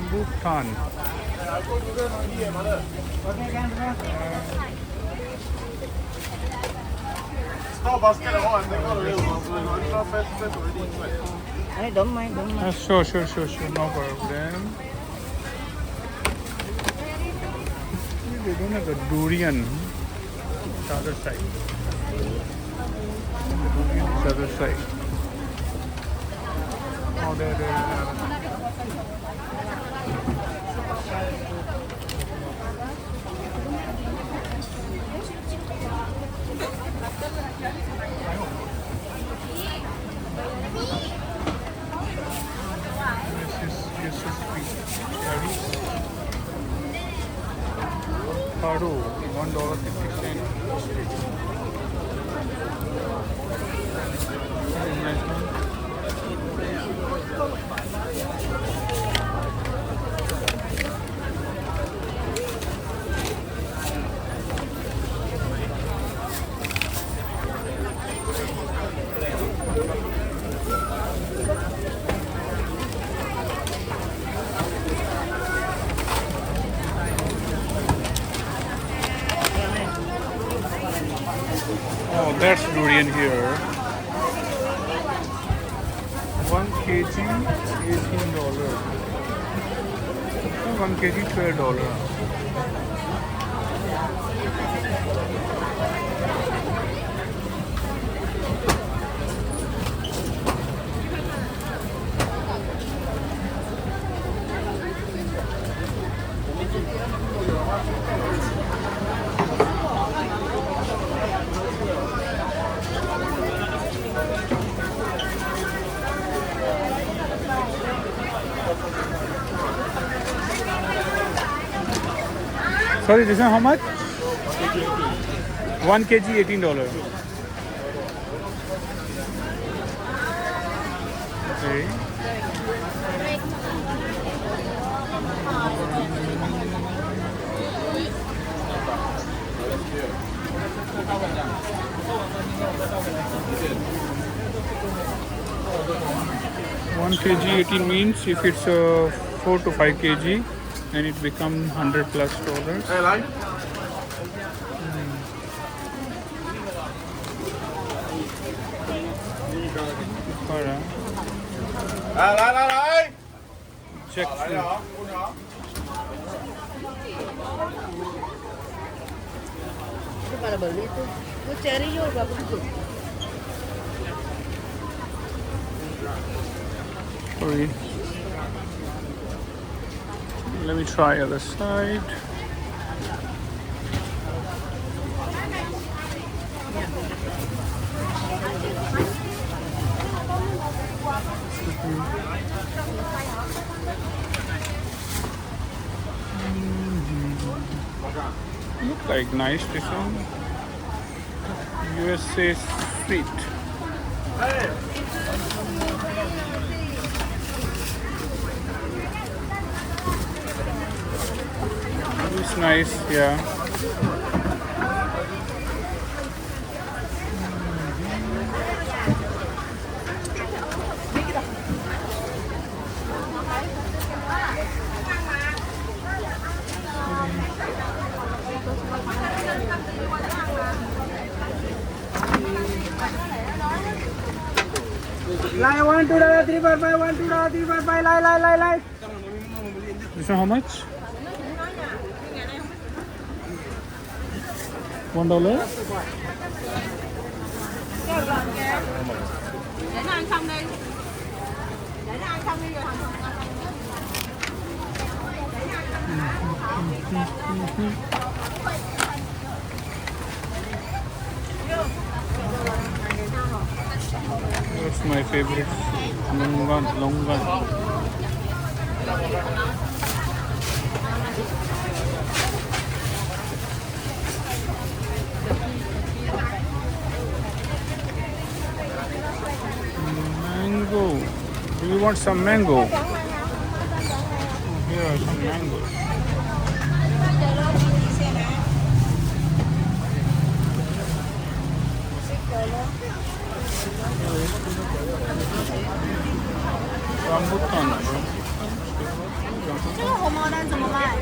rambutan. I don't mind, don't mind. Sure, no problem. They don't have the durian. The other side. The durian is the other side. Oh, there. This is cherries. Paro, $1.50. Oh, that's durian here. 1 kg, $18. 1 kg, $12. Sorry, this one how much? 1 kg, $18. Okay. One kg 18 means if it's 4 to 5 kg, then it becomes $100 plus. Hey, line. Lại. Check. Itu pada beli tuh. Itu cherry juga begitu. Sorry. Let me try other side. Look like nice this one. USA sweet. It's nice, yeah. Lie $1, $2, $3, $4, $5, $1, $2, $3, $4, $5, lie. This one how much? $1. Để nó ăn xong đi. Để nó ăn xong đi rồi hầm hầm. That's my favorite. Longan. Mango. Do you want some mango? Oh, here are some mangoes. Rambutan. 怎么卖？